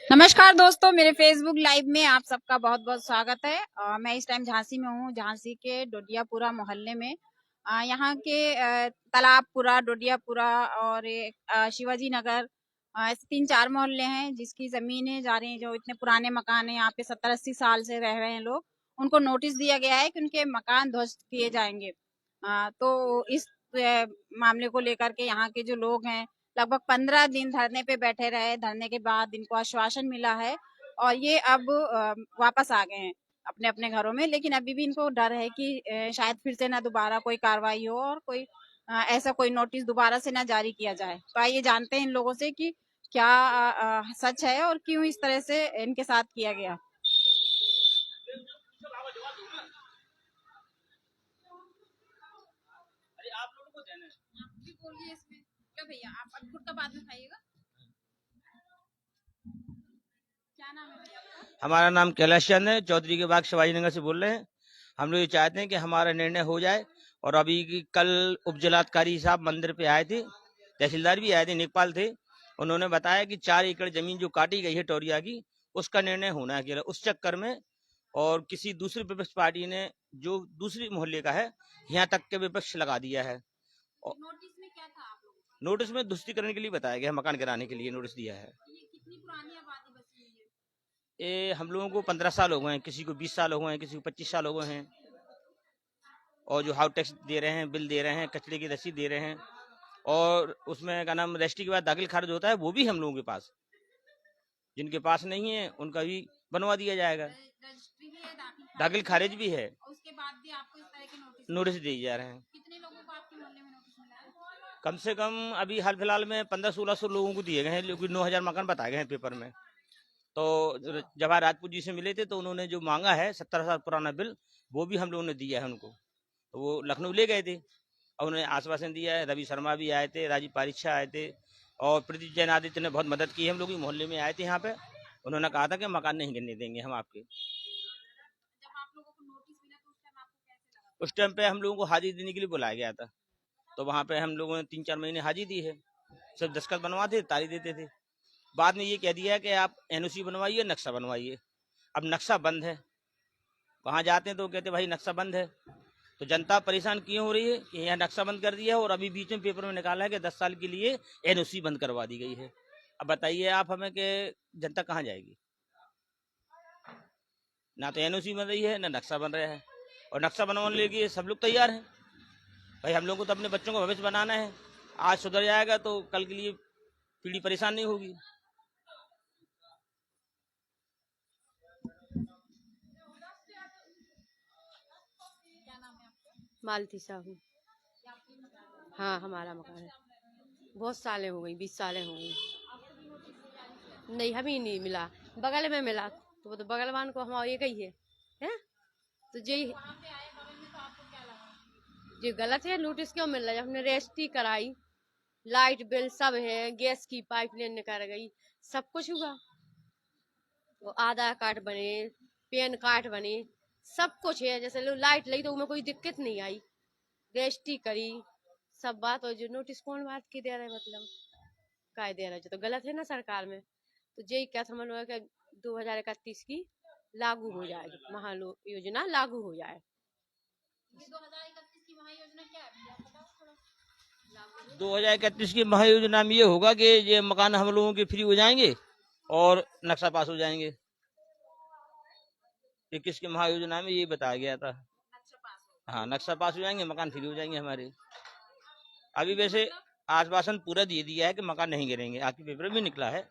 नमस्कार दोस्तों, मेरे फेसबुक लाइव में आप सबका बहुत बहुत स्वागत है। मैं इस टाइम झांसी में हूँ, झांसी के डोडियापुरा मोहल्ले में। यहाँ के तालाबपुरा, डोडियापुरा और शिवाजी नगर, ऐसे 3-4 मोहल्ले हैं जिसकी जमीनें जा रही हैं। जो इतने पुराने मकान हैं, यहाँ पे 70-80 साल से रह रहे हैं लोग, उनको नोटिस दिया गया है कि उनके मकान ध्वस्त किए जाएंगे। तो इस मामले को लेकर के यहाँ के जो लोग हैं लगभग 15 दिन धरने पे बैठे रहे। धरने के बाद इनको आश्वासन मिला है और ये अब वापस आ गए हैं अपने अपने घरों में। लेकिन अभी भी इनको डर है कि शायद फिर से ना दोबारा कोई कार्रवाई हो और कोई ऐसा कोई नोटिस दोबारा से ना जारी किया जाए। तो आइए जानते हैं इन लोगों से कि क्या सच है और क्यों इस तरह से इनके साथ किया गया। आप भी बोलिए इसमें। क्या भैया, आप खुद का बाद में खाइएगा। क्या नाम है भैया आपका? हमारा नाम कैलाश चंद है, चौधरी के बाग शिवाजी नगर से बोल रहे हैं। हम लोग ये चाहते हैं कि हमारा निर्णय हो जाए। और अभी कल उपजिलाधिकारी साहब मंदिर पे आए थे, तहसीलदार भी आए थे, नेकपाल थे। उन्होंने बताया कि 4 एकड़ जमीन जो काटी गई है टोरिया की, उसका निर्णय होना है केवल उस चक्कर में। और किसी दूसरी विपक्ष पार्टी ने जो दूसरी मोहल्ले का है, यहाँ तक के विपक्ष लगा दिया है। और नोटिस में क्या था आप लोगों को? नोटिस में ध्वस्तीकरण के लिए बताया गया, मकान गिराने के लिए नोटिस दिया है। ये कितनी पुरानी आबादी बसी हुई है? ये हम लोगों को 15 साल हो गए हैं, किसी को 20 साल हो गए हैं, किसी को 25 साल हो गए हैं। और जो हाउस टैक्स दे रहे हैं, बिल दे रहे हैं, कचरे की रसीद दे रहे हैं। और उसमें क्या नाम, रजिस्ट्री के बाद दाखिल खारिज होता है, वो भी हम लोगों के पास। जिनके पास नहीं है उनका भी बनवा दिया जाएगा। रजिस्ट्री भी है, दाखिल खारिज भी है, और उसके बाद भी आपको इस तरह के नोटिस दिए जा रहे हैं। कितने लोगों को आपके मोहल्ले में नोटिस मिला है? कम से कम अभी हाल फिलहाल में 1500-1600 लोगों को दिए गए हैं, लेकिन 9000 मकान बताए गए हैं पेपर में। तो जवाहर राजपूत जी से मिले थे, तो उन्होंने जो मांगा है 70 साल पुराना बिल, वो भी हम लोगों ने दिया है उनको। तो वो लखनऊ ले गए थे और उन्होंने आश्वासन दिया है। रवि शर्मा भी आए थे, राजीव पारिच्छा आए थे, और प्रदीप जैन आदित्य ने बहुत मदद की है। हम लोग मोहल्ले में आए थे यहाँ पे। उन्होंने कहा था कि मकान नहीं गिरने देंगे हम आपके। जब आप लोगों को नोटिस मिला तो उस टाइम आपको कैसे लगा? उस टाइम पे हम लोगों को हाजिरी देने के लिए बुलाया गया था, तो वहाँ पे हम लोगों ने 3-4 महीने हाजिरी दी है। सिर्फ दस्तखत बनवाते, तारीख देते थे। बाद में ये कह दिया है कि आप एनओसी बनवाइए, नक्शा बनवाइए। अब नक्शा बंद है, वहाँ जाते हैं तो कहते भाई नक्शा बंद है। तो जनता परेशान क्यों हो रही है कि यहाँ नक्शा बंद कर दिया है, और अभी बीच में पेपर में निकाला है कि 10 साल के लिए एनओसी बंद करवा दी गई है। अब बताइए आप हमें कि जनता कहाँ जाएगी? ना तो एनओसी बन रही है, ना नक्शा बन रहा है। और नक्शा बनवाने के लिए सब लोग तैयार हैं। भाई हम लोग को तो अपने बच्चों का भविष्य बनाना है। आज सुधर जाएगा तो कल के लिए पीढ़ी परेशान नहीं होगी। क्या नाम है आपका? मालती साहू। ये आपकी मकान? हाँ, हमारा मकान है। बहुत सालें हो गई, 20 सालें हो गई। आपको भी नोटिस जारी किया? नहीं, हमें नहीं मिला, बगल में मिला। तो वो तो बगल वान को हमारा एक ही है, हैं? तो जी वहाँ पे आए बगल में, तो आपको क्या लगा? जी गलत है। नोटिस क्यों मिल रहा है? जब हमने रजिस्ट्री कराई, लाइट बिल सब है, गैस की पाइपलाइन निकाल गई, सब कुछ हुआ। वो आधार कार्ड बने, पैन कार्ड बने, सब कुछ है। जैसे लाइट लगी तो उसमें कोई दिक्कत नहीं आई, रजिस्ट्री करी, सब बात। और जो नोटिस कौन बात की दे रहा है, मतलब काय दे रहा है? जो तो गलत है ना सरकार में। तो यही क्या समझ में 2031 की लागू हो जाए, योजना लागू हो जाए। ये 2031 की महायोजना क्या है भैया, बताओ थोड़ा। 2031 की महायोजना में ये होगा कि ये मकान हम लोगों के फ्री हो जाएंगे और नक्शा पास हो जाएंगे। 21 की महायोजना में ये बताया गया था। नक्शा पास हो? हाँ, नक्शा पास हो जाएंगे, मकान फ्री हो जाएंगे हमारे। अभी वैसे आश्वासन पूरा दे दिया है कि मकान नहीं गिरेंगे, आपकी पेपर भी निकला है।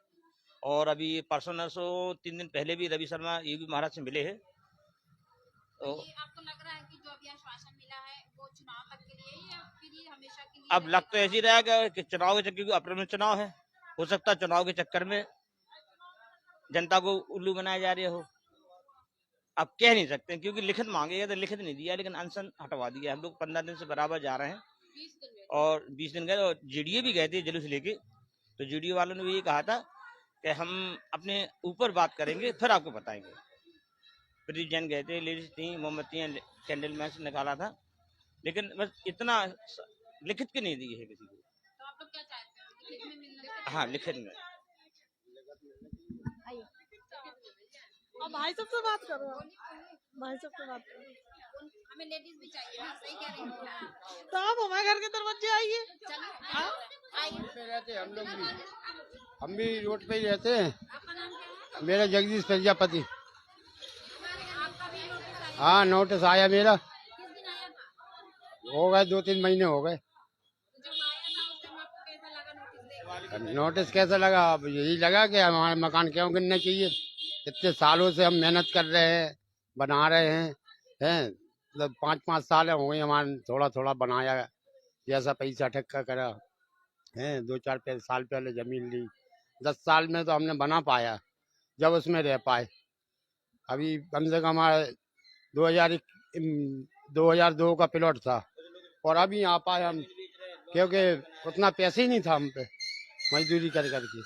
और अभी परसों नरसों 3 दिन पहले भी रवि शर्मा ये भी महाराज से मिले हैं। तो तो ये आपको लग रहा है कि जो अभी आश्वासन मिला है वो चुनाव तक के लिए ही, या फिर ये हमेशा के लिए अब लग तो ऐसी रहा है कि चुनाव के चक्कर, अप्रैल में चुनाव है, हो सकता है चुनाव के चक्कर में जनता को उल्लू बनाया जा रहा हो। अब कह नहीं सकते क्योंकि लिखित मांगेगा तो लिखित नहीं दिया, लेकिन अनशन हटवा दिया। हम लोग 15 दिन से बराबर जा रहे हैं 20 दिन में? और 20 दिन गए, और जीडीए भी गए थे जुलूस लेके। तो जीडीए वालों ने भी ये कहा था कि हम अपने ऊपर बात करेंगे फिर आपको बताएंगे। प्रदीप जैन गए थे, लेडीज थी, मोमबत्तियां, कैंडल मैच निकाला था, लेकिन बस इतना लिखित के नहीं दी है किसी को। तो आप लोग क्या चाहते हो, लिखित में मिलना चाहिए? हाँ, लिखित में। आइए। भाई साहब से बात करो, भाई साहब से बात करो। हमें लेडीज भी चाहिए ना, सही कह रही हूँ। तो आप हमारे घर के दरवाजे आइए। चलो आइए। रहते हम लोग भी, हम भी रोड पे ही रहते हैं। आपका नाम क्या है? मेरा जगदीश प्रजापति। आपका भी नोटिस आया? हाँ, नोटिस आया मेरा, किस दिन आया था? हो गए 2-3 महीने हो गए। तो जब आया था उस टाइम आपको कैसा लगा नोटिस देख के? नोटिस कैसा लगा? अब यही लगा कि हमारे मकान क्यों गिरने चाहिए। इतने सालों से हम मेहनत कर रहे हैं, बना रहे हैं मतलब 5-5 साल हो गए हमारे थोड़ा थोड़ा बनाया, जैसा पैसा ठक्का करा है। 2-4 साल पहले जमीन ली, 10 साल में तो हमने बना पाया जब उसमें रह पाए। अभी कम से कम हमारे 2002 का प्लॉट था और अभी आ पाए हम, क्योंकि उतना पैसे ही नहीं था हम पे मजदूरी कर करके।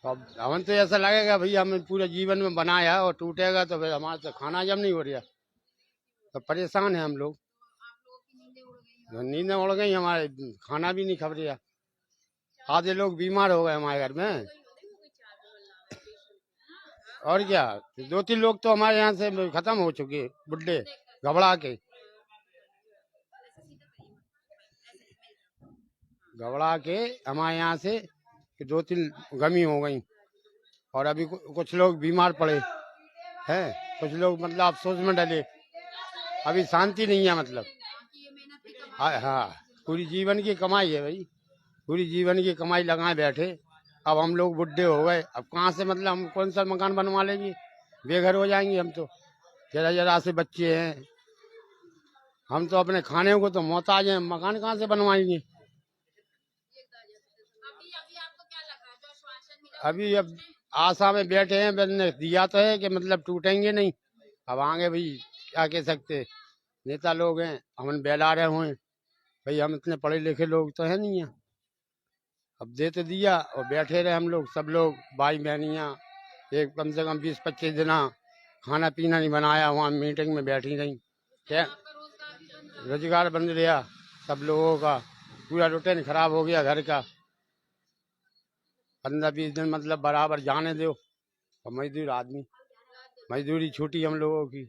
अब हमें तो ऐसा लगेगा भैया हमें पूरे जीवन में बनाया और टूटेगा तो फिर हमारे से खाना जब नहीं हो रहा, तो परेशान है हम लोग। नींदें उड़ गई, हमारे खाना भी नहीं खा रहा। आधे लोग बीमार हो गए हमारे घर में। और क्या, 2-3 लोग तो हमारे यहाँ से खत्म हो चुके, बुढ़े घबरा के हमारे यहाँ से 2-3 गमी हो गई। और अभी कुछ लोग बीमार पड़े हैं, कुछ लोग मतलब अफसोस में डले। अभी शांति नहीं है मतलब। हाँ, पूरी जीवन की कमाई है भाई, पूरी जीवन की कमाई लगाए बैठे। अब हम लोग बुढ़े हो गए, अब कहाँ से मतलब हम कौन सा मकान बनवा लेंगे? बेघर हो जाएंगे हम तो। जरा जरा से बच्चे हैं, हम तो अपने खाने को तो मोहताज हैं, मकान कहाँ से बनवाएंगे? अभी आपको क्या लगा जो आश्वासन मिला? अभी अब आशा में बैठे हैं, मैंने दिया तो है कि मतलब टूटेंगे नहीं। अब आगे भाई क्या कह सकते, नेता लोग हैं, हम बहला रहे हुए भाई, हम इतने पढ़े लिखे लोग तो है नहीं है। अब दे तो दिया और बैठे रहे हम लोग, सब लोग भाई बहनियाँ। एक कम से कम 20-25 दिन खाना पीना नहीं बनाया, वहाँ मीटिंग में बैठी रही। क्या रोजगार बंद रहा सब लोगों का, पूरा रूटीन खराब हो गया घर का। 15-20 दिन मतलब बराबर जाने दो। और मजदूर आदमी, मजदूरी छूटी हम लोगों की,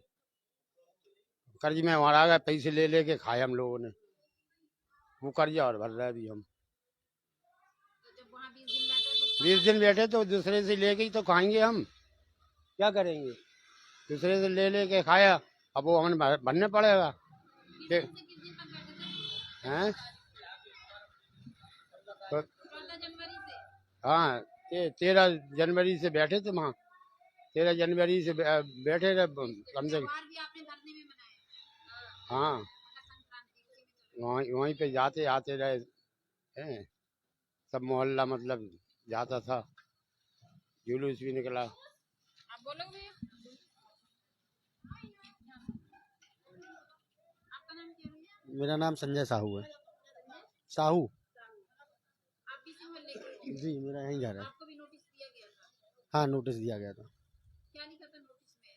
कर्ज में मारा गया, पैसे ले लेके खाए हम लोगों ने, वो कर्जा और भर रहे अभी हम। 20 दिन बैठे तो दूसरे से लेके ही तो खाएंगे हम, क्या करेंगे? दूसरे से ले लेके खाया, अब वो हमें भरने पड़ेगा। हैं? तो हाँ, 13 जनवरी से बैठे थे वहाँ, 13 जनवरी से बैठे रहे कम से कम। हाँ, वहीं पे जाते आते रहे हैं, सब मोहल्ला मतलब जाता था, जुलूस भी निकला। आप बोलोगे भैया? आपका नाम क्या है? मेरा नाम संजय साहू है। साहू आप किस मोहल्ले के? जी, मेरा यहीं घर है। आपको भी नोटिस दिया गया था? हाँ, नोटिस दिया गया था। क्या लिखा था नोटिस में?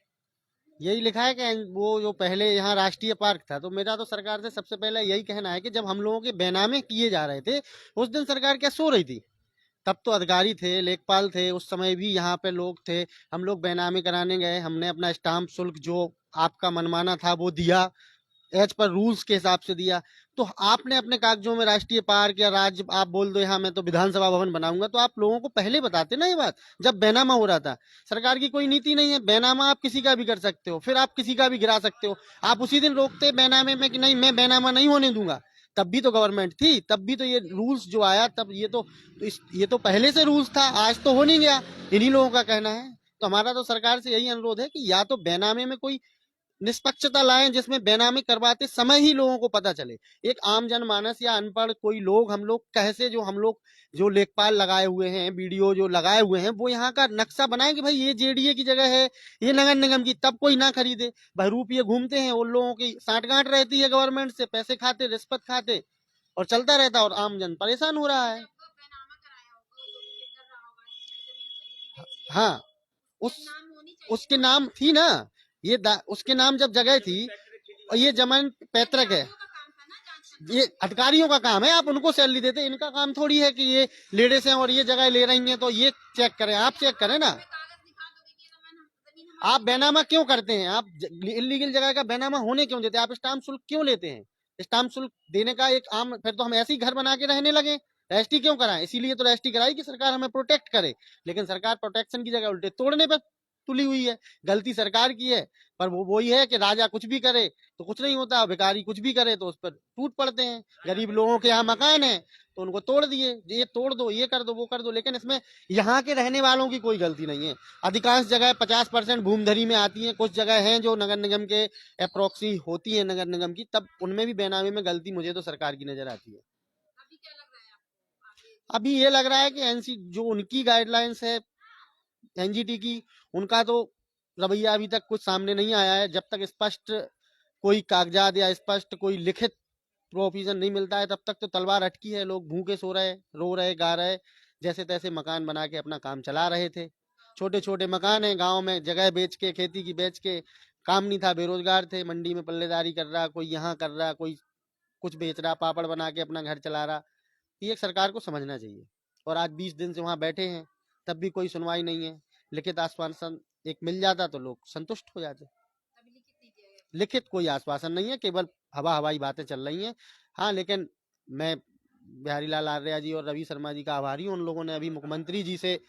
यही लिखा है कि वो जो पहले यहाँ राष्ट्रीय पार्क था, तो मेरा तो सरकार से सबसे पहले यही कहना है कि जब हम लोगों के बेनामे किए जा रहे थे उस दिन सरकार क्या सो रही थी? तब तो अधिकारी थे, लेखपाल थे, उस समय भी यहाँ पे लोग थे। हम लोग बेनामी कराने गए, हमने अपना स्टाम्प शुल्क जो आपका मनमाना था वो दिया, एज पर रूल्स के हिसाब से दिया। तो आपने अपने कागजों में राष्ट्रीय पार्क या राज्य आप बोल दो यहाँ मैं तो विधानसभा भवन बनाऊंगा, तो आप लोगों को पहले बताते ना ये बात, जब बेनामा हो रहा था। सरकार की कोई नीति नहीं है, बेनामा आप किसी का भी कर सकते हो, फिर आप किसी का भी गिरा सकते हो। आप उसी दिन रोकते बेनामे में कि नहीं मैं बेनामा नहीं होने दूंगा, तब भी तो गवर्नमेंट थी, तब भी तो ये रूल्स जो आया तब ये तो पहले से रूल्स था, आज तो हो नहीं गया, इन्हीं लोगों का कहना है। तो हमारा तो सरकार से यही अनुरोध है कि या तो बेनामे में कोई निष्पक्षता लाएं, जिसमें बेनामी करवाते समय ही लोगों को पता चले। एक आम जनमानस या अनपढ़ कोई लोग, हम लोग कैसे जो लेखपाल लगाए हुए हैं, वीडियो जो लगाए हुए हैं, वो यहाँ का नक्शा बनाए कि भाई ये जेडीए की जगह है, ये नगर निगम की, तब कोई ना खरीदे। बहरूप ये घूमते हैं, उन लोगों की साठगांठ रहती है गवर्नमेंट से, पैसे खाते, रिश्वत खाते, और चलता रहता, और आम जन परेशान हो रहा है। हाँ, उसके नाम थी ना, उसके नाम जब जगह थी, और ये जमीन पैतृक है, ये अधिकारियों का काम है, आप उनको सैलरी देते, इनका काम थोड़ी है कि ये लेडीज हैं और ये जगह ले रही हैं तो ये चेक करें, आप चेक करें ना। आप बैनामा क्यों करते हैं? आप इलीगल जगह का बैनामा होने क्यों देते हैं? आप स्टाम्प शुल्क क्यों लेते हैं? स्टाम्प शुल्क देने का एक आम, फिर तो हम ऐसे ही घर बना के रहने लगे। रजिस्ट्री क्यों कराएं? इसीलिए तो रजिस्ट्री कराई कि सरकार हमें प्रोटेक्ट करे, लेकिन सरकार प्रोटेक्शन की जगह उल्टे तोड़ने पर तुली हुई है। गलती सरकार की है, पर वो वही है कि राजा कुछ भी करे तो कुछ नहीं होता, भिखारी कुछ भी करे तो उस पर टूट पड़ते हैं। गरीब लोगों के यहाँ मकान है तो उनको तोड़ दिए, ये तोड़ दो, ये कर दो, वो कर दो, लेकिन इसमें यहाँ के रहने वालों की कोई गलती नहीं है। अधिकांश जगह 50% भूमधरी में आती है, कुछ जगह हैं जो नगर निगम के अप्रोक्सी होती है नगर निगम की, तब उनमें भी बेनामी में गलती मुझे तो सरकार की नजर आती है। अभी ये लग रहा है कि एनसी जो उनकी गाइडलाइंस है एनजीटी की, उनका तो रवैया अभी तक कुछ सामने नहीं आया है। जब तक स्पष्ट कोई कागजात या स्पष्ट कोई लिखित प्रोविजन नहीं मिलता है, तब तक तो तलवार अटकी है। लोग भूखे सो रहे, रो रहे, गा रहे, जैसे तैसे मकान बना के अपना काम चला रहे थे। छोटे छोटे मकान है गांव में, जगह बेच के, खेती की बेच के, काम नहीं था, बेरोजगार थे, मंडी में पल्लेदारी कर रहा, कोई यहाँ कर रहा, कोई कुछ बेच रहा, पापड़ बना के अपना घर चला रहा। ये सरकार को समझना चाहिए। और आज 20 दिन से वहां बैठे हैं, तब भी कोई सुनवाई नहीं है। लिखित आश्वासन एक मिल जाता तो लोग संतुष्ट हो जाते। लिखित कोई आश्वासन नहीं है, केवल हवाई बातें चल रही हैं। हाँ, लेकिन मैं बिहारी लाल आर्या जी और रवि शर्मा जी का आभारी हूँ। उन लोगों ने अभी मुख्यमंत्री जी से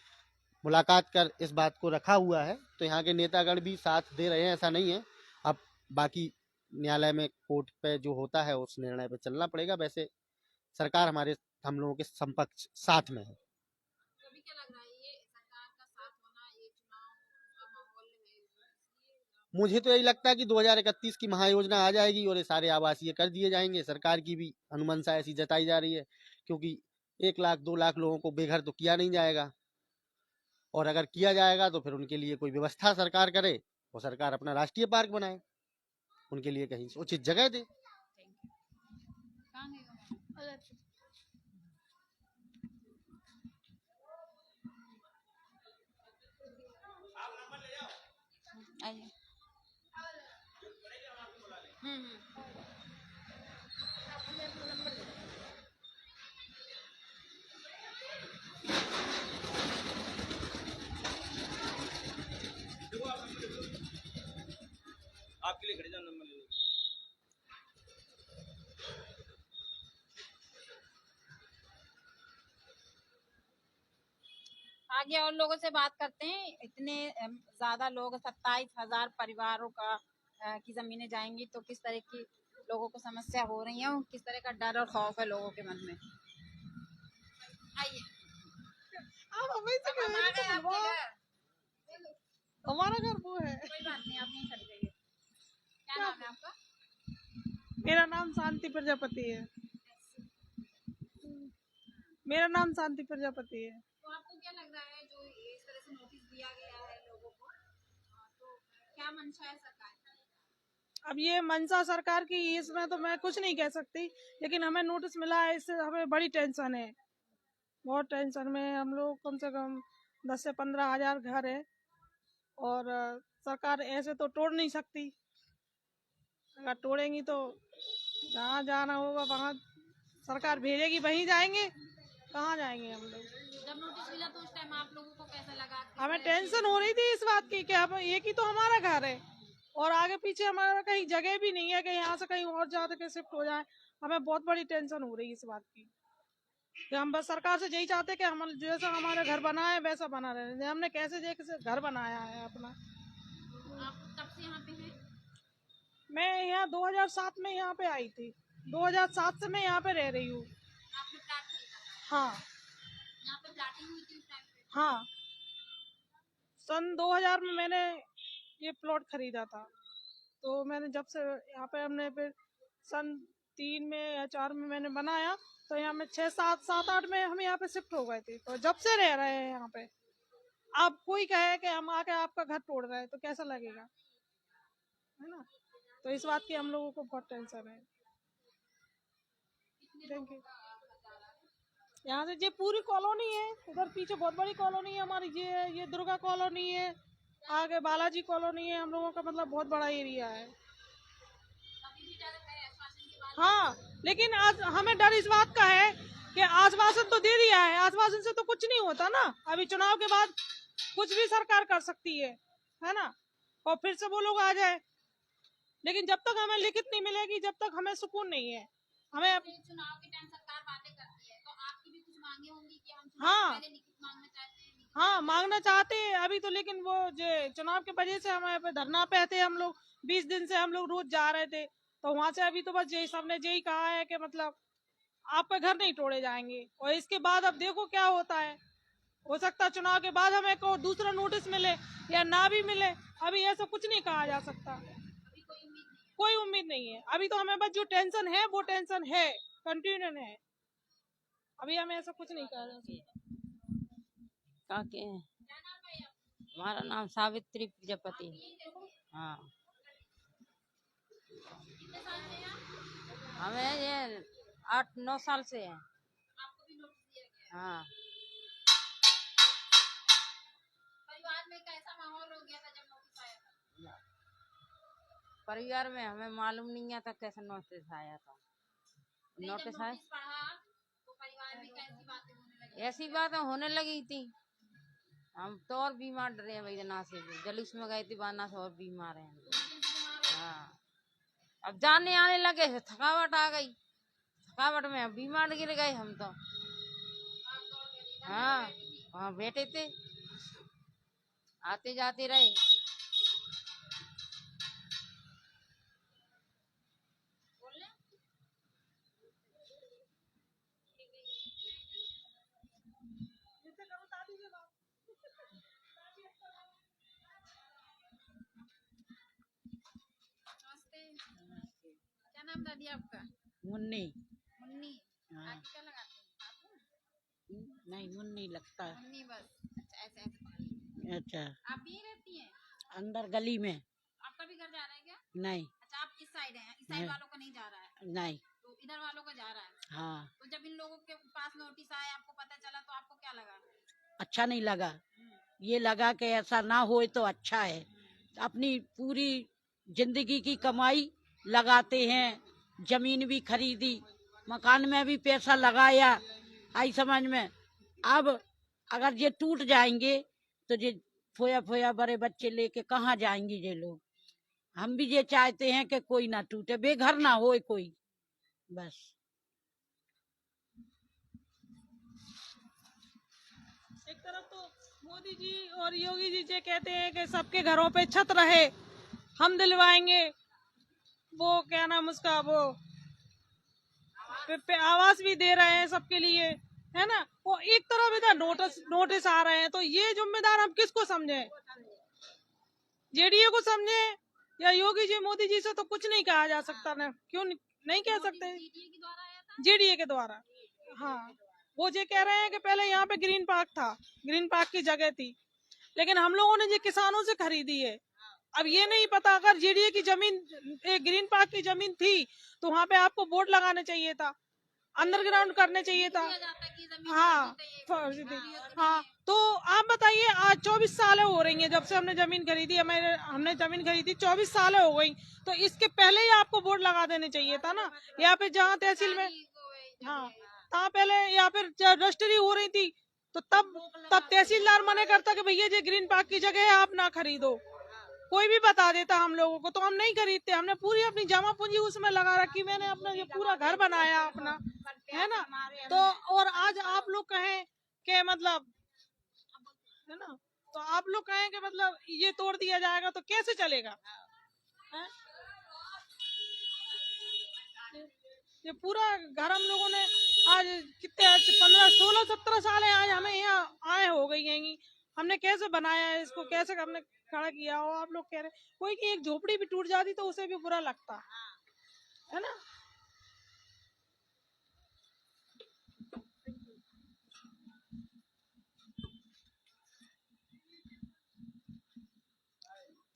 मुलाकात कर इस बात को रखा हुआ है, तो यहाँ के नेतागण भी साथ दे रहे हैं, ऐसा नहीं है। अब बाकी न्यायालय में, कोर्ट पे जो होता है उस निर्णय पे चलना पड़ेगा। वैसे सरकार हम लोगों के समपक्ष साथ में है। मुझे तो यही लगता है कि 2031 की महायोजना आ जाएगी और ये सारे आवासीय कर दिए जाएंगे। सरकार की भी अनुमंशा ऐसी जताई जा रही है, क्योंकि 1 लाख 2 लाख लोगों को बेघर तो किया नहीं जाएगा, और अगर किया जाएगा तो फिर उनके लिए कोई व्यवस्था सरकार करे, और सरकार अपना राष्ट्रीय पार्क बनाए, उनके लिए कहीं उचित जगह दे। आइए। आपके लिए खड़े जाओ, नंबर ले लो। आगे और लोगों से बात करते हैं। इतने ज्यादा लोग, 27,000 परिवारों की जमीनें जाएंगी, तो किस तरह की लोगों को समस्या हो रही है और किस तरह का डर और खौफ है लोगों के मन में। आइए। आप हमें से हम आ गए आपके घर। हमारा घर वो है। कोई बात नहीं, आप यहीं खड़ी रहिए। क्या नाम है आपका? मेरा नाम शांति प्रजापति है। मेरा नाम शांति प्रजापति है। तो आपको क्या लग रहा है, जो इस तरह से नोटिस दिया गया है लोगों को, तो क्या मंशा है सरकार? अब ये मंशा सरकार की, इसमें तो मैं कुछ नहीं कह सकती, लेकिन हमें नोटिस मिला है, इससे हमें बड़ी टेंशन है। बहुत टेंशन में हम लोग, कम से कम 10 से 15 हजार घर है, और सरकार ऐसे तो तोड़ नहीं सकती। अगर तोड़ेंगी तो जहाँ जाना होगा वहाँ सरकार भेजेगी, वहीं जाएंगे। कहाँ जाएंगे हम लोग? जब नोटिस मिला तो उस टाइम आप लोगों को कैसा लगा? हमें टेंशन हो रही थी इस बात की कि अब एक ही तो हमारा घर है, और आगे पीछे हमारा कहीं जगह भी नहीं है कि यहाँ से कहीं और जाकर के शिफ्ट हो जाए। हमें बहुत बड़ी टेंशन हो रही है इस बात की, कि हम बस सरकार से यही चाहते कि हम जैसा हमारा घर बना है वैसा बना रहे। हमने कैसे घर बनाया है अपना। आप कब से यहाँ पे हैं? मैं यहाँ 2007 में यहाँ पे आई थी। 2007 से मैं यहाँ पे रह रही हूँ। आपने प्लाट खरीदा था? हाँ। यहाँ पे प्लाटिंग हुई थी उस टाइम पे? हाँ, सन 2000 में मैंने ये प्लॉट खरीदा था। तो मैंने जब से यहाँ पे, हमने फिर सन 3 में या 4 में मैंने बनाया, तो यहाँ में 6, 7, 8 में हम यहाँ पे शिफ्ट हो गए थे। तो जब से रह रहे हैं यहाँ पे। अब कोई कहे कि हम आके आपका घर तोड़ रहे हैं तो कैसा लगेगा, है ना? तो इस बात की हम लोगों को बहुत टेंशन है। Thank you. यहाँ से ये पूरी कॉलोनी है, उधर पीछे बहुत बड़ी कॉलोनी है हमारी, ये दुर्गा कॉलोनी है, आगे बालाजी कॉलोनी है। हम लोगों का मतलब बहुत बड़ा एरिया है। हाँ, लेकिन आज हमें डर इस बात का है कि आश्वासन तो दे दिया है, आश्वासन से तो कुछ नहीं होता ना। अभी चुनाव के बाद कुछ भी सरकार कर सकती है ना? और फिर से वो लोग आ जाए। लेकिन जब तक हमें लिखित नहीं मिलेगी, जब तक हमें सुकून नहीं है। हमें चुनाव के टाइम सरकार बातें करती है, तो आपकी भी कुछ मांगे होंगी कि हम हाँ पहले लिखित मांगना चाहते हैं, हाँ मांगना चाहते हैं अभी तो, लेकिन वो जो चुनाव की वजह से हमारे पे धरना पे थे हम लोग, 20 दिन से हम लोग रोज जा रहे थे, तो वहां से अभी तो बस यही सबने यही कहा है कि मतलब आपका घर नहीं तोड़े जाएंगे। और इसके बाद अब देखो क्या होता है, हो सकता है चुनाव के बाद हमें को दूसरा नोटिस मिले या ना भी मिले, अभी ऐसा कुछ नहीं कहा जा सकता। कोई उम्मीद नहीं है अभी तो, हमें बस जो टेंशन है वो टेंशन है, कंटिन्यू है। अभी हमें ऐसा कुछ नहीं कहा जा सकता। काके हैं। हमारा नाम सावित्री प्रजापति। हाँ, हमें ये 8-9 साल से है। हाँ, परिवार में कैसा माहौल हो गया था जब नोटिस आया था? परिवार में हमें मालूम नहीं आता कैसे नोटिस आया था। नोटिस आया, पढ़ा तो परिवार में कैसी बातें होने लगी? ऐसी बातें होने लगी थी, हम तो और बीमार रहे हैं भाई, ना से भी जलूस में गए थे, बाना से और बीमार हैं हम लोग। हाँ, अब जाने आने लगे, थकावट आ गई, थकावट में हम बीमार गिर गए हम तो। हाँ, वहाँ बैठे थे, आते जाते रहे। क्या नाम दादी आपका? मुन्नी। मुन्नी। हाँ। आगे क्या लगाते हैं? बाबू? नहीं, मुन्नी लगता है। मुन्नी बस। अच्छा ऐसे ऐसे पकड़िए। अच्छा, आप भी यहीं रहती हैं? अंदर गली में। आपका भी घर जा रहा है क्या? नहीं। अच्छा आप किस साइड हैं? इस साइड नहीं। वालों का नहीं जा रहा है, नहीं। तो इधर वालों का जा रहा है। हाँ, तो जब इन लोगों के पास नोटिस आया, आपको पता चला, तो आपको क्या लगा? अच्छा नहीं लगा। ये लगा कि ऐसा ना होए तो अच्छा है। अपनी पूरी जिंदगी की कमाई लगाते हैं, जमीन भी खरीदी, मकान में भी पैसा लगाया, आई समझ में। अब अगर ये टूट जाएंगे तो ये फोया फोया बड़े बच्चे लेके कहाँ जाएंगे ये लोग। हम भी ये चाहते हैं कि कोई ना टूटे, बेघर ना होए कोई, बस। एक तरफ तो मोदी जी और योगी जी ये कहते हैं कि सबके घरों पे छत रहे, हम दिलवाएंगे वो क्या नाम उसका, वो आवास भी दे रहे हैं सबके लिए, है ना। वो एक तरफ इधर नोटिस आ रहे हैं, तो ये जिम्मेदार हम किसको समझे? जेडीए को समझे या योगी जी मोदी जी से तो कुछ नहीं कहा जा सकता ना, क्यों नहीं कह सकते? जेडीए के द्वारा। हाँ, वो ये कह रहे हैं कि पहले यहाँ पे ग्रीन पार्क था, ग्रीन पार्क की जगह थी, लेकिन हम लोगों ने ये किसानों से खरीदी है। अब ये नहीं पता, अगर जेडीए की जमीन, ग्रीन पार्क की जमीन थी, तो वहाँ पे आपको बोर्ड लगाने चाहिए था, अंडरग्राउंड करने चाहिए था। हाँ हाँ, तो आप बताइए, आज 24 सालें हो रही हैं जब से हमने जमीन खरीदी, हमने जमीन खरीदी 24 सालें हो गई, तो इसके पहले ही आपको बोर्ड लगा देने चाहिए था ना, या फिर जहाँ तहसील में, हाँ तहाँ पहले, या फिर रजिस्ट्री हो रही थी तो तब तहसीलदार मना करता कि भैया ये ग्रीन पार्क की जगह है, आप ना खरीदो, कोई भी बता देता हम लोगों को, तो हम नहीं खरीदते। हमने पूरी अपनी जमा पूंजी उसमें लगा रखी, मैंने अपना ये पूरा घर बनाया अपना, है ना। तो और आज आप लोग कहें कि मतलब, है ना, तो आप लोग कहें कि मतलब ये तोड़ दिया जाएगा तो कैसे चलेगा? है? ये पूरा घर हम लोगों ने आज कितने 15, 16, 17 साल है आज हमें यहाँ आए हो गई हैं, हमने कैसे बनाया है इसको, कैसे हमने खड़ा किया हो। आप लोग कह रहे कोई की एक झोपड़ी भी टूट जाती तो उसे भी बुरा लगता, है ना।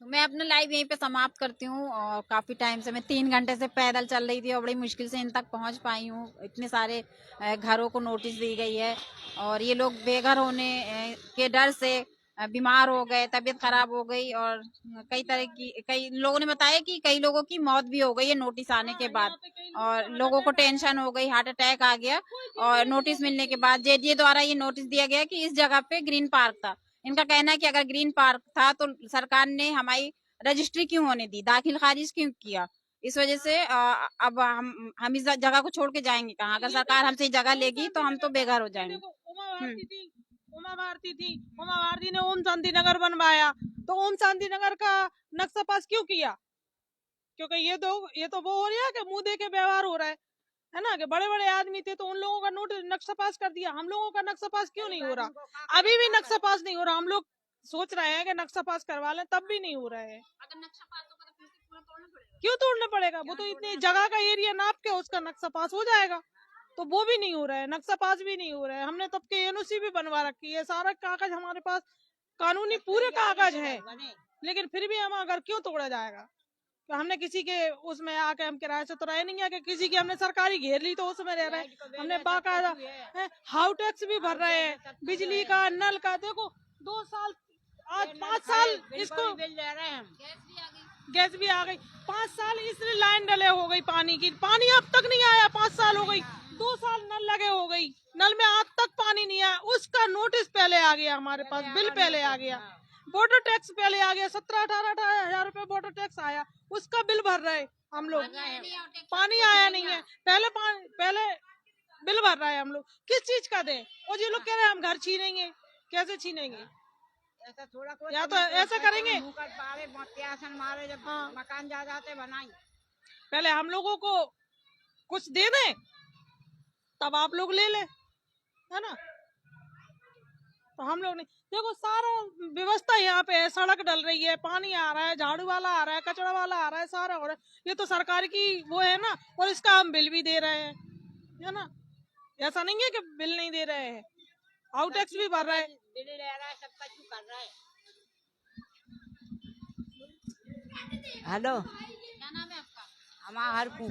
तो मैं अपना लाइव यहीं पे समाप्त करती हूँ, और काफी टाइम से मैं 3 घंटे से पैदल चल रही थी और बड़ी मुश्किल से इन तक पहुंच पाई हूँ। इतने सारे घरों को नोटिस दी गई है, और ये लोग बेघर होने के डर से बीमार हो गए, तबीयत खराब हो गई, और कई लोगों ने बताया कि कई लोगों की मौत भी हो गई है नोटिस आने के बाद, और लोगों को टेंशन हो गई, हार्ट अटैक आ गया। और नोटिस मिलने के बाद जेडीए द्वारा ये नोटिस दिया गया कि इस जगह पे ग्रीन पार्क था। इनका कहना है कि अगर ग्रीन पार्क था तो सरकार ने हमारी रजिस्ट्री क्यों होने दी, दाखिल खारिज क्यों किया। इस वजह से अब हम इस जगह को छोड़ के जाएंगे कहाँ। अगर सरकार हमसे जगह लेगी तो हम तो बेघर हो जाएंगे। उमा भारती थी, उमा भारती ने ओम शांति नगर बनवाया, तो ओम शांति नगर का नक्शा पास क्यों किया? क्योंकि ये तो वो हो रहा है कि मुंह देके व्यवहार हो रहा है ना, कि बड़े बड़े आदमी थे तो उन लोगों का नोट नक्शा पास कर दिया, हम लोगों का नक्शा पास क्यों नहीं हो रहा? अभी भी नक्शा पास नहीं हो रहा। हम लोग सोच रहे हैं कि नक्शा पास करवा लें, तब भी नहीं हो रहा है। अगर नक्शा पास होगा तो फिर से पूरा तोड़ना पड़ेगा। क्यों तोड़ना पड़ेगा? वो तो इतनी जगह का एरिया नाप के उसका नक्शा पास हो जाएगा, तो वो भी नहीं हो रहा है, नक्शा पास भी नहीं हो रहा है। हमने तब के एनओसी भी बनवा रखी है, सारा कागज हमारे पास कानूनी पूरे कागज है, लेकिन फिर भी हम अगर क्यों तोड़ा जाएगा? तो हमने किसी के उसमें आके हम किराए से तो रहे नहीं है कि किसी की हमने सरकारी घेर ली तो उसमें रह रहे हैं। हमने बाकायदा हाउस टैक्स भी भर रहे हैं, बिजली का, नल का। देखो 2 साल, आज 5 साल इसको गैस भी आ गई, 5 साल इसलिए लाइन डले हो गई पानी की, पानी अब तक नहीं आया। 5 साल हो गई, 2 साल नल लगे हो गई, नल में आज तक पानी नहीं आया। उसका नोटिस पहले आ गया हमारे पास, बिल पहले आ गया, वाटर टैक्स पहले आ गया, 17-18 हजार रुपए वाटर टैक्स आया, उसका बिल भर रहे हम लोग। पानी आया नहीं है, पहले बिल भर रहा है हम लोग। किस चीज का दें? और ये लोग कह रहे हैं हम घर छीनेंगे। कैसे छीनेंगे? या तो ऐसा करेंगे, हाँ, मकान जा जाते बनाई, पहले हम लोगों को कुछ दे दें, तब आप लोग ले ले, है ना? तो हम लोग नहीं। देखो सारा व्यवस्था यहाँ पे है, सड़क डल रही है, पानी आ रहा है, झाड़ू वाला आ रहा है, कचरा वाला आ रहा है, सारा हो रहा है। ये तो सरकार की वो है ना, और इसका हम बिल भी दे रहे हैं, है ना? ऐसा नहीं है कि बिल नहीं दे रहे हैं, हाउस टैक्स भी भर रहे हैं, बिल ले रहा है, सब कुछ कर रहा है। हेलो, क्या नाम है आपका? हमारा हरकू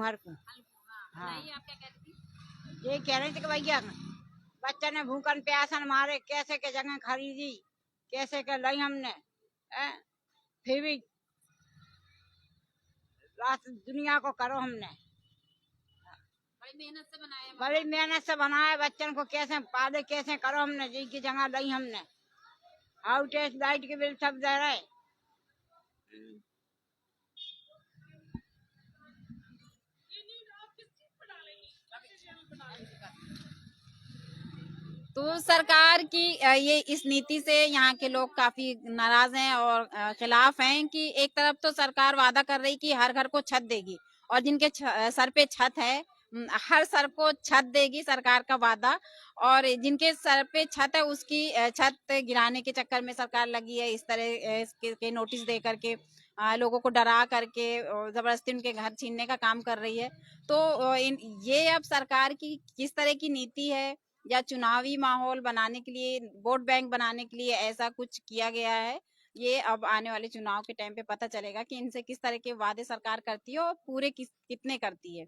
हल्कू। हाँ। नहीं, आप क्या कहती थी? ये कह रहे थे कि भैया बच्चा ने भूखन प्यासन मारे, कैसे के जगह खरीदी, कैसे के लाई हमने, फिर भी रात दुनिया को करो हमने, बड़ी मेहनत से बनाया, बच्चन को कैसे पाले, कैसे करो हमने, जिनकी जगह लाई हमने, हाउस टैक्स, लाइट के बिल सब दे रहे। तो सरकार की ये इस नीति से यहाँ के लोग काफी नाराज हैं और खिलाफ हैं कि एक तरफ तो सरकार वादा कर रही कि हर घर को छत देगी, और जिनके सर पे छत है हर सर को छत देगी सरकार का वादा, और जिनके सर पे छत है उसकी छत गिराने के चक्कर में सरकार लगी है। इस तरह के नोटिस दे करके लोगों को डरा करके जबरदस्ती उनके घर छीनने का काम कर रही है। तो ये अब सरकार की किस तरह की नीति है, या चुनावी माहौल बनाने के लिए, वोट बैंक बनाने के लिए ऐसा कुछ किया गया है, ये अब आने वाले चुनाव के टाइम पे पता चलेगा कि इनसे किस तरह के वादे सरकार करती है और पूरे कितने करती है।